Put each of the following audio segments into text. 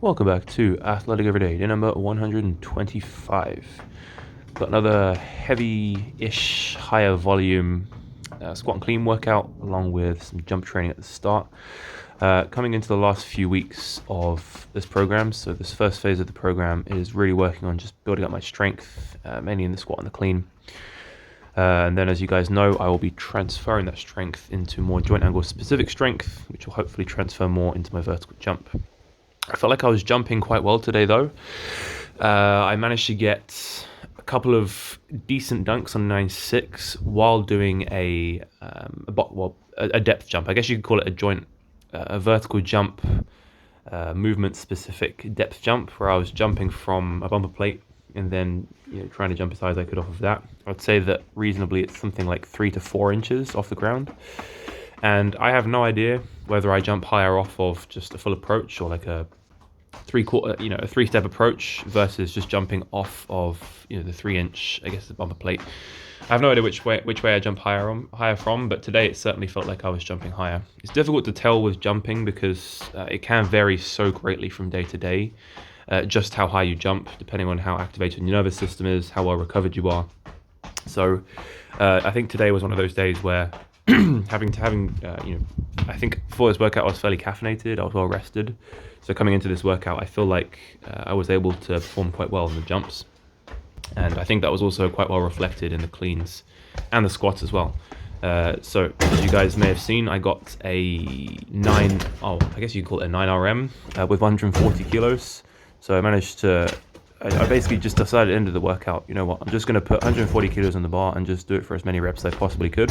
Welcome back to Athletic Everyday, day number 125. Got another heavy-ish, higher volume squat and clean workout, along with some jump training at the start. Coming into the last few weeks of this program, so this first phase of the program is really working on just building up my strength, mainly in the squat and the clean. And then, as you guys know, I will be transferring that strength into more joint angle specific strength, which will hopefully transfer more into my vertical jump. I felt like I was jumping quite well today, though. I managed to get a couple of decent dunks on 9.6 while doing a depth jump. I guess you could call it a vertical jump, movement-specific depth jump, where I was jumping from a bumper plate and then trying to jump as high as I could off of that. I'd say that reasonably it's something like 3 to 4 inches off the ground. And I have no idea whether I jump higher off of just a full approach or like a a 3-step approach versus just jumping off of the 3-inch, I guess, the bumper plate. I have no idea which way I jump higher from, but today it certainly felt like I was jumping higher. It's difficult to tell with jumping because it can vary so greatly from day to day, just how high you jump, depending on how activated your nervous system is, how well recovered you are. So I think today was one of those days where I think before this workout I was fairly caffeinated, I was well rested. So coming into this workout, I feel like I was able to perform quite well in the jumps. And I think that was also quite well reflected in the cleans and the squats as well. So as you guys may have seen, I got I guess you could call it a 9RM with 140 kilos. So I basically just decided at the end of the workout, you know what, I'm just going to put 140 kilos on the bar and just do it for as many reps as I possibly could.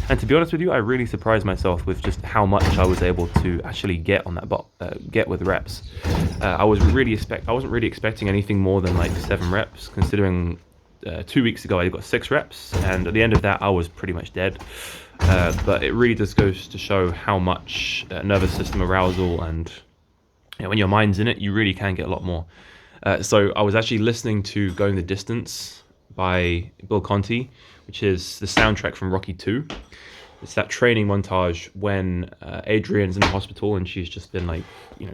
And to be honest with you, I really surprised myself with just how much I was able to actually get on that get with reps. I wasn't really expecting anything more than like 7 reps, considering 2 weeks ago I got 6 reps, and at the end of that I was pretty much dead. But it really just goes to show how much nervous system arousal and when your mind's in it, you really can get a lot more. So I was actually listening to Going the Distance by Bill Conti, which is the soundtrack from Rocky 2. It's that training montage when Adrian's in the hospital and she's just been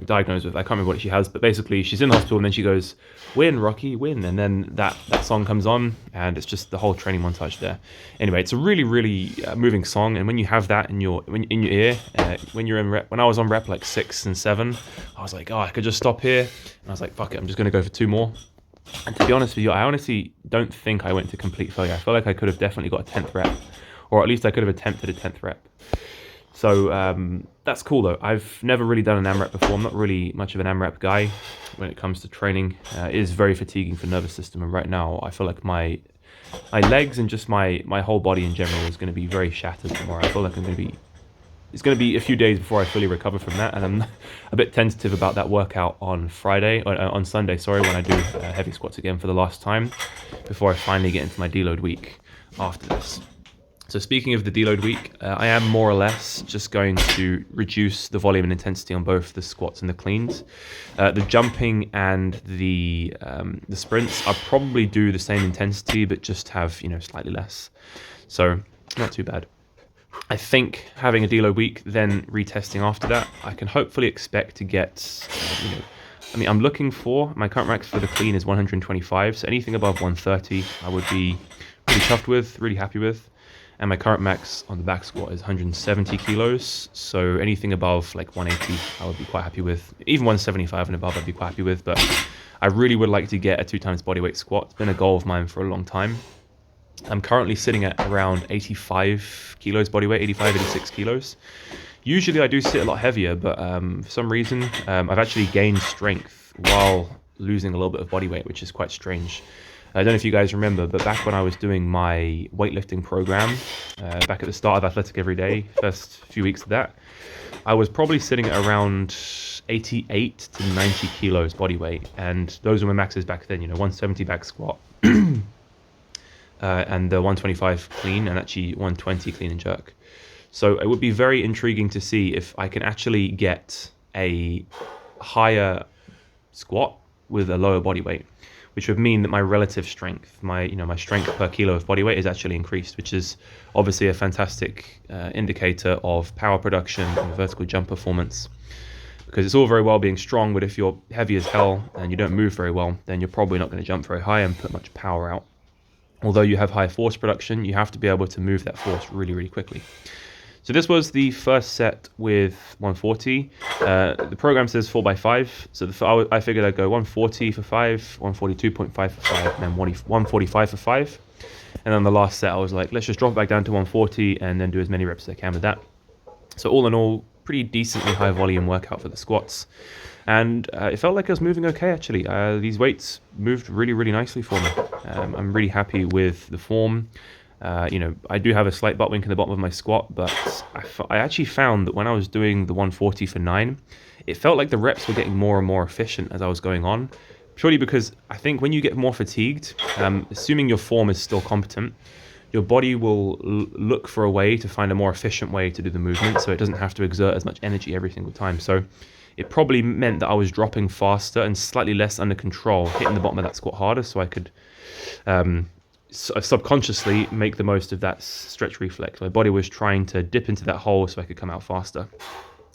diagnosed with, I can't remember what she has, but basically she's in the hospital and then she goes, "Win, Rocky, win." And then that song comes on and it's just the whole training montage there. Anyway, it's a really, really moving song. And when you have that in your ear, when you're in rep, when I was on rep like 6 and 7, I was like, oh, I could just stop here. And I was like, fuck it, I'm just going to go for 2 more. And to be honest with you, I honestly don't think I went to complete failure. I feel like I could have definitely got a 10th rep, or at least I could have attempted a 10th rep. So that's cool though. I've never really done an AMRAP before. I'm not really much of an AMRAP guy when it comes to training. It is very fatiguing for the nervous system, and right now I feel like my legs and just my whole body in general is going to be very shattered tomorrow. I feel like it's going to be a few days before I fully recover from that, and I'm a bit tentative about that workout on Sunday, when I do heavy squats again for the last time, before I finally get into my deload week after this. So speaking of the deload week, I am more or less just going to reduce the volume and intensity on both the squats and the cleans. The jumping and the sprints, I'll probably do the same intensity, but just have slightly less. So not too bad. I think having a deload week, then retesting after that, I can hopefully expect to get, I'm looking for, my current max for the clean is 125, so anything above 130 I would be really chuffed with, really happy with. And my current max on the back squat is 170 kilos, so anything above like 180 I would be quite happy with. Even 175 and above I'd be quite happy with, but I really would like to get a 2 times bodyweight squat. It's been a goal of mine for a long time. I'm currently sitting at around 85 kilos body weight, 85, 86 kilos. Usually I do sit a lot heavier, but for some reason I've actually gained strength while losing a little bit of body weight, which is quite strange. I don't know if you guys remember, but back when I was doing my weightlifting program, back at the start of Athletic Everyday, first few weeks of that, I was probably sitting at around 88 to 90 kilos body weight, and those were my maxes back then, 170 back squat, and the 125 clean, and actually 120 clean and jerk. So it would be very intriguing to see if I can actually get a higher squat with a lower body weight, which would mean that my relative strength, my strength per kilo of body weight is actually increased, which is obviously a fantastic indicator of power production and vertical jump performance. because it's all very well being strong, but if you're heavy as hell and you don't move very well, then you're probably not going to jump very high and put much power out. Although you have high force production, you have to be able to move that force really, really quickly. So this was the first set with 140. The program says 4x5, so I figured I'd go 140 for 5, 142.5 for 5, and then 145 for 5. And then the last set I was like, let's just drop it back down to 140 and then do as many reps as I can with that. So all in all, pretty decently high volume workout for the squats. And it felt like I was moving okay, actually. These weights moved really, really nicely for me. I'm really happy with the form. I do have a slight butt wink in the bottom of my squat, but I actually found that when I was doing the 140 for 9, it felt like the reps were getting more and more efficient as I was going on. Purely because I think when you get more fatigued, assuming your form is still competent, your body will look for a way to find a more efficient way to do the movement, so it doesn't have to exert as much energy every single time. So it probably meant that I was dropping faster and slightly less under control, hitting the bottom of that squat harder, so I could subconsciously make the most of that stretch reflex. My body was trying to dip into that hole so I could come out faster.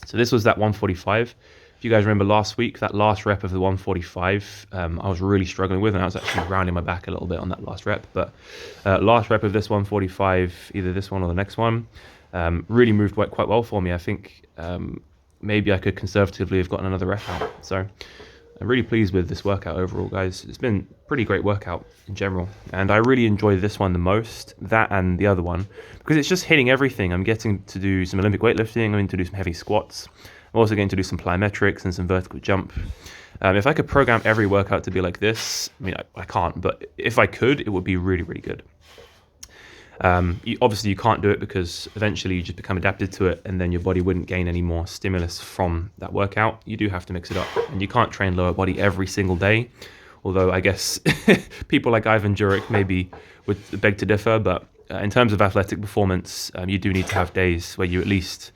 So this was that 145. If you guys remember last week, that last rep of the 145, I was really struggling with, and I was actually rounding my back a little bit on that last rep. But last rep of this 145, either this one or the next one, really moved quite well for me. I think maybe I could conservatively have gotten another rep out. So I'm really pleased with this workout overall, guys. It's been a pretty great workout in general, and I really enjoy this one the most, that and the other one, because it's just hitting everything. I'm getting to do some Olympic weightlifting, I'm going to do some heavy squats, I'm also going to do some plyometrics and some vertical jump. If I could program every workout to be like this, I mean, I can't, but if I could, it would be really, really good. Obviously, you can't do it because eventually you just become adapted to it, and then your body wouldn't gain any more stimulus from that workout. You do have to mix it up, and you can't train lower body every single day. Although I guess people like Ivan Jurek maybe would beg to differ, but in terms of athletic performance, you do need to have days where you at least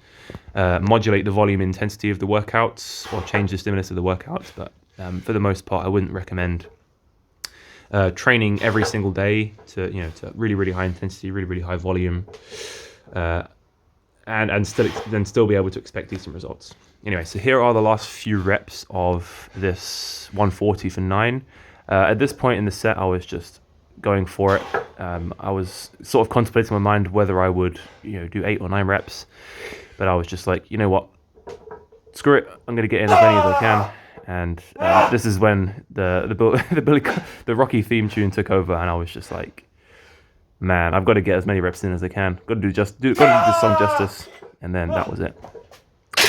modulate the volume intensity of the workouts or change the stimulus of the workouts. But for the most part, I wouldn't recommend training every single day to really, really high intensity, really, really high volume, and still be able to expect decent results. Anyway, so here are the last few reps of this 140 for 9. At this point in the set, I was just going for it. I was sort of contemplating in my mind whether I would do 8 or 9 reps, but I was just like, you know what, screw it, I'm going to get in as many as I can. And this is when the Rocky theme tune took over, and I was just like, man, I've got to get as many reps in as I can. Got to do this song justice, and then that was it.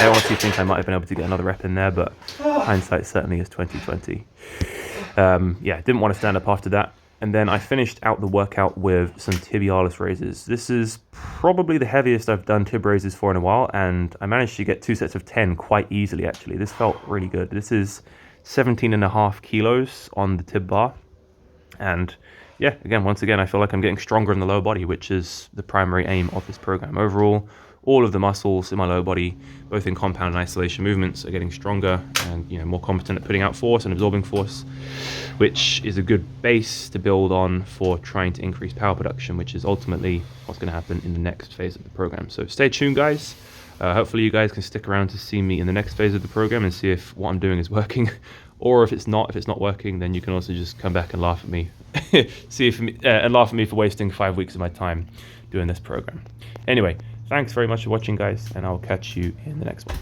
I honestly think I might have been able to get another rep in there, but hindsight certainly is 2020. Didn't want to stand up after that. And then I finished out the workout with some tibialis raises. This is probably the heaviest I've done tib raises for in a while, and I managed to get 2 sets of 10 quite easily, actually. This felt really good. This is 17.5 kilos on the tib bar. And yeah, once again, I feel like I'm getting stronger in the lower body, which is the primary aim of this program. Overall, all of the muscles in my lower body, both in compound and isolation movements, are getting stronger and more competent at putting out force and absorbing force, which is a good base to build on for trying to increase power production, which is ultimately what's going to happen in the next phase of the program. So stay tuned, guys. Hopefully you guys can stick around to see me in the next phase of the program and see if what I'm doing is working, or if it's not working, then you can also just come back and laugh at me, and laugh at me for wasting 5 weeks of my time doing this program. Anyway, thanks very much for watching, guys, and I'll catch you in the next one.